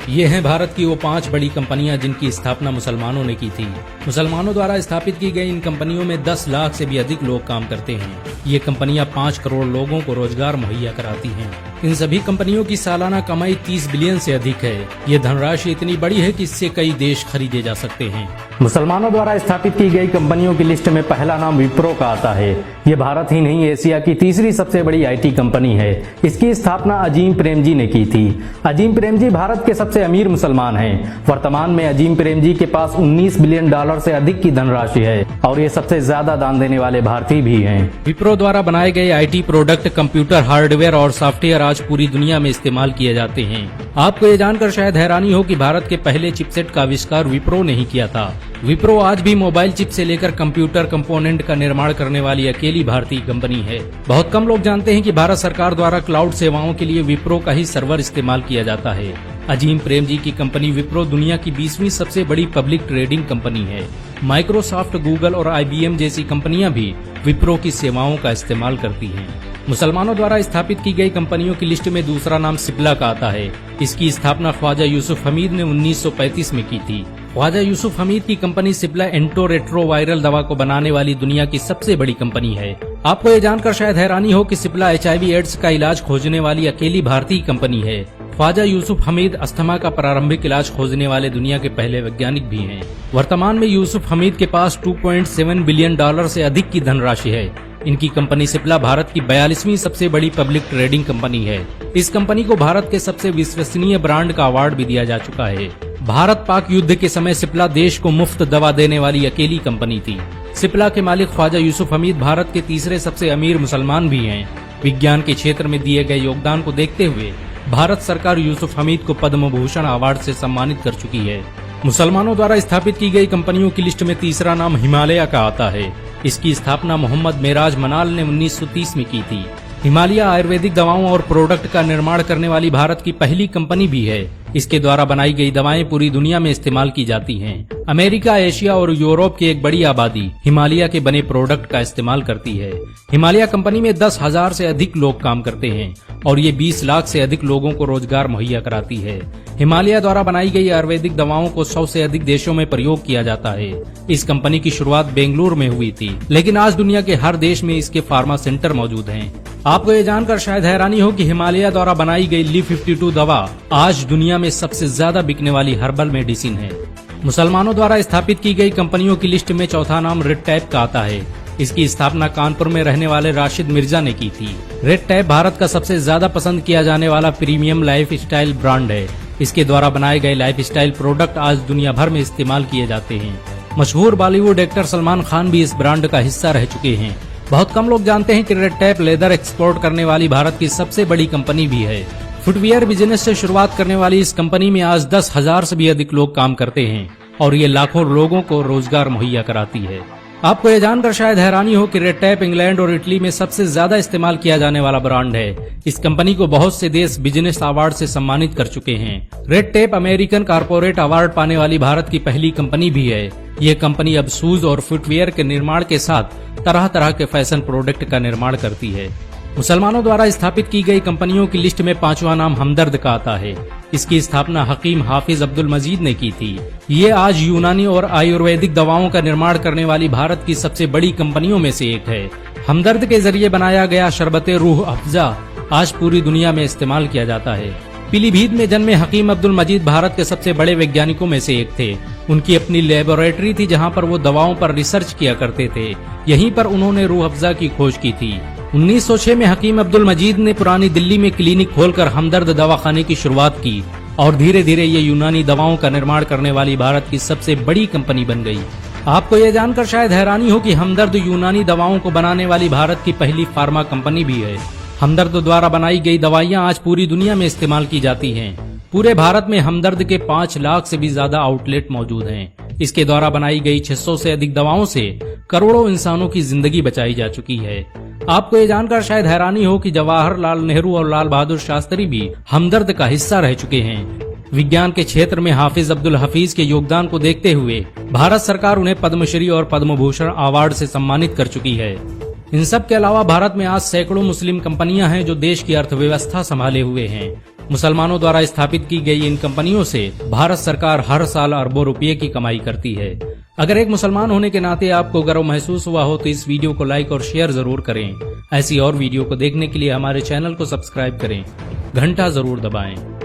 ये हैं भारत की वो 5 बड़ी कंपनियां जिनकी स्थापना मुसलमानों ने की थी। मुसलमानों द्वारा स्थापित की गई इन कंपनियों में 10 लाख से भी अधिक लोग काम करते हैं। ये कंपनियां 5 करोड़ लोगों को रोजगार मुहैया कराती हैं। इन सभी कंपनियों की सालाना कमाई 30 बिलियन से अधिक है। ये धनराशि इतनी बड़ी है कि इससे कई देश खरीदे जा सकते हैं। मुसलमानों द्वारा स्थापित की गई कंपनियों की लिस्ट में पहला नाम विप्रो का आता है। ये भारत ही नहीं एशिया की तीसरी सबसे बड़ी IT कंपनी है। इसकी स्थापना अजीम प्रेमजी ने की थी। अजीम प्रेमजी भारत के सबसे अमीर मुसलमान हैं। वर्तमान में अजीम प्रेमजी के पास $19 बिलियन से अधिक की धनराशि है और ये सबसे ज्यादा दान देने वाले भारतीय भी हैं। विप्रो द्वारा बनाए गए IT प्रोडक्ट, कंप्यूटर हार्डवेयर और सॉफ्टवेयर आज पूरी दुनिया में इस्तेमाल किए जाते हैं। आपको ये जानकर शायद हैरानी हो कि भारत के पहले चिपसेट का आविष्कार विप्रो ने ही किया था। विप्रो आज भी मोबाइल चिप से लेकर कंप्यूटर कंपोनेंट का निर्माण करने वाली अकेली भारतीय कंपनी है। बहुत कम लोग जानते हैं कि भारत सरकार द्वारा क्लाउड सेवाओं के लिए विप्रो का ही सर्वर इस्तेमाल किया जाता है। अजीम प्रेमजी की कंपनी विप्रो दुनिया की 20वीं सबसे बड़ी पब्लिक ट्रेडिंग कंपनी है। माइक्रोसॉफ्ट, गूगल और IBM जैसी कंपनियां भी विप्रो की सेवाओं का इस्तेमाल करती हैं। मुसलमानों द्वारा स्थापित की गई कंपनियों की लिस्ट में दूसरा नाम सिप्ला का आता है। इसकी स्थापना ख्वाजा यूसुफ हमीद ने 1935 में की थी। ख्वाजा यूसुफ हमीद की कंपनी सिप्ला एंटो रेट्रोवायरल दवा को बनाने वाली दुनिया की सबसे बड़ी कंपनी है। आपको ये जानकर शायद हैरानी हो कि सिप्ला HIV एड्स का इलाज खोजने वाली अकेली भारतीय कंपनी है। ख्वाजा यूसुफ हमीद अस्थमा का प्रारंभिक इलाज खोजने वाले दुनिया के पहले वैज्ञानिक भी हैं। वर्तमान में यूसुफ हमीद के पास $2.7 बिलियन से अधिक की धनराशि है। इनकी कंपनी सिप्ला भारत की 42वीं सबसे बड़ी पब्लिक ट्रेडिंग कंपनी है। इस कंपनी को भारत के सबसे विश्वसनीय ब्रांड का अवार्ड भी दिया जा चुका है। भारत पाक युद्ध के समय सिप्ला देश को मुफ्त दवा देने वाली अकेली कंपनी थी। सिप्ला के मालिक ख्वाजा यूसुफ हमीद भारत के तीसरे सबसे अमीर मुसलमान भी हैं। विज्ञान के क्षेत्र में दिए गए योगदान को देखते हुए भारत सरकार यूसुफ हमीद को पद्म भूषण अवार्ड से सम्मानित कर चुकी है। मुसलमानों द्वारा स्थापित की गई कंपनियों की लिस्ट में तीसरा नाम हिमालय का आता है। इसकी स्थापना मोहम्मद मेराज मनाल ने 1930 में की थी। हिमालय आयुर्वेदिक दवाओं और प्रोडक्ट का निर्माण करने वाली भारत की पहली कंपनी भी है। इसके द्वारा बनाई गई दवाएं पूरी दुनिया में इस्तेमाल की जाती हैं। अमेरिका, एशिया और यूरोप की एक बड़ी आबादी हिमालय के बने प्रोडक्ट का इस्तेमाल करती है। हिमालय कंपनी में 10,000 से अधिक लोग काम करते हैं और ये 20 लाख से अधिक लोगों को रोजगार मुहैया कराती है। हिमालय द्वारा बनाई गई आयुर्वेदिक दवाओं को 100 से अधिक देशों में प्रयोग किया जाता है। इस कंपनी की शुरुआत बेंगलुरु में हुई थी, लेकिन आज दुनिया के हर देश में इसके फार्मा सेंटर मौजूद हैं। आपको ये जानकर शायद हैरानी हो कि हिमालय द्वारा बनाई गई Li-52 दवा आज दुनिया में सबसे ज्यादा बिकने वाली हर्बल मेडिसिन है। मुसलमानों द्वारा स्थापित की गई कंपनियों की लिस्ट में चौथा नाम रेड टैप का आता है। इसकी स्थापना कानपुर में रहने वाले राशिद मिर्जा ने की थी। रेड टैप भारत का सबसे ज्यादा पसंद किया जाने वाला प्रीमियम लाइफ स्टाइल ब्रांड है। इसके द्वारा बनाए गए लाइफ स्टाइल प्रोडक्ट आज दुनिया भर में इस्तेमाल किए जाते हैं। मशहूर बॉलीवुड एक्टर सलमान खान भी इस ब्रांड का हिस्सा रह चुके हैं। बहुत कम लोग जानते हैं कि रेड टैप लेदर एक्सपोर्ट करने वाली भारत की सबसे बड़ी कंपनी भी है। फुटवियर बिजनेस से शुरुआत करने वाली इस कंपनी में आज 10,000 से भी अधिक लोग काम करते हैं और ये लाखों लोगों को रोजगार मुहैया कराती है। आपको ये जानकर शायद हैरानी हो कि रेड टैप इंग्लैंड और इटली में सबसे ज्यादा इस्तेमाल किया जाने वाला ब्रांड है। इस कंपनी को बहुत से देश बिजनेस अवार्ड से सम्मानित कर चुके हैं। Red tap American corporate award पाने वाली भारत की पहली कंपनी भी है। ये कंपनी अब शूज और फुटवियर के निर्माण के साथ तरह तरह के फैशन प्रोडक्ट का निर्माण करती है। मुसलमानों द्वारा स्थापित की गई कंपनियों की लिस्ट में 5वां नाम हमदर्द का आता है। इसकी स्थापना हकीम हाफिज अब्दुल मजीद ने की थी। ये आज यूनानी और आयुर्वेदिक दवाओं का निर्माण करने वाली भारत की सबसे बड़ी कंपनियों में से एक है। हमदर्द के जरिए बनाया गया शरबते रूह अफ़ज़ा आज पूरी दुनिया में इस्तेमाल किया जाता है। पीलीभीत में जन्मे हकीम अब्दुल मजीद भारत के सबसे बड़े वैज्ञानिकों में से एक थे। उनकी अपनी लेबोरेटरी थी जहां पर वो दवाओं पर रिसर्च किया करते थे। यहीं पर उन्होंने रूह अफ़ज़ा की खोज की थी। 1906 में हकीम अब्दुल मजीद ने पुरानी दिल्ली में क्लिनिक खोलकर हमदर्द दवाखाने की शुरुआत की और धीरे धीरे ये यूनानी दवाओं का निर्माण करने वाली भारत की सबसे बड़ी कंपनी बन गई। आपको ये जानकर शायद हैरानी हो कि हमदर्द यूनानी दवाओं को बनाने वाली भारत की पहली फार्मा कंपनी भी है। हमदर्द द्वारा बनाई गई दवाइयां आज पूरी दुनिया में इस्तेमाल की जाती हैं। पूरे भारत में हमदर्द के 5 लाख से भी ज्यादा आउटलेट मौजूद हैं। इसके द्वारा बनाई गई 600 से अधिक दवाओं से करोड़ों इंसानों की जिंदगी बचाई जा चुकी है। आपको ये जानकर शायद हैरानी हो कि जवाहरलाल नेहरू और लाल बहादुर शास्त्री भी हमदर्द का हिस्सा रह चुके हैं। विज्ञान के क्षेत्र में हाफिज अब्दुल हफीज के योगदान को देखते हुए भारत सरकार उन्हें पद्मश्री और पद्म भूषण अवार्ड से सम्मानित कर चुकी है। इन सब के अलावा भारत में आज सैकड़ों मुस्लिम कंपनियां हैं जो देश की अर्थव्यवस्था संभाले हुए हैं। मुसलमानों द्वारा स्थापित की गई इन कंपनियों से भारत सरकार हर साल अरबों रुपये की कमाई करती है। अगर एक मुसलमान होने के नाते आपको गर्व महसूस हुआ हो तो इस वीडियो को लाइक और शेयर जरूर करें। ऐसी और वीडियो को देखने के लिए हमारे चैनल को सब्सक्राइब करें, घंटा जरूर दबाएं।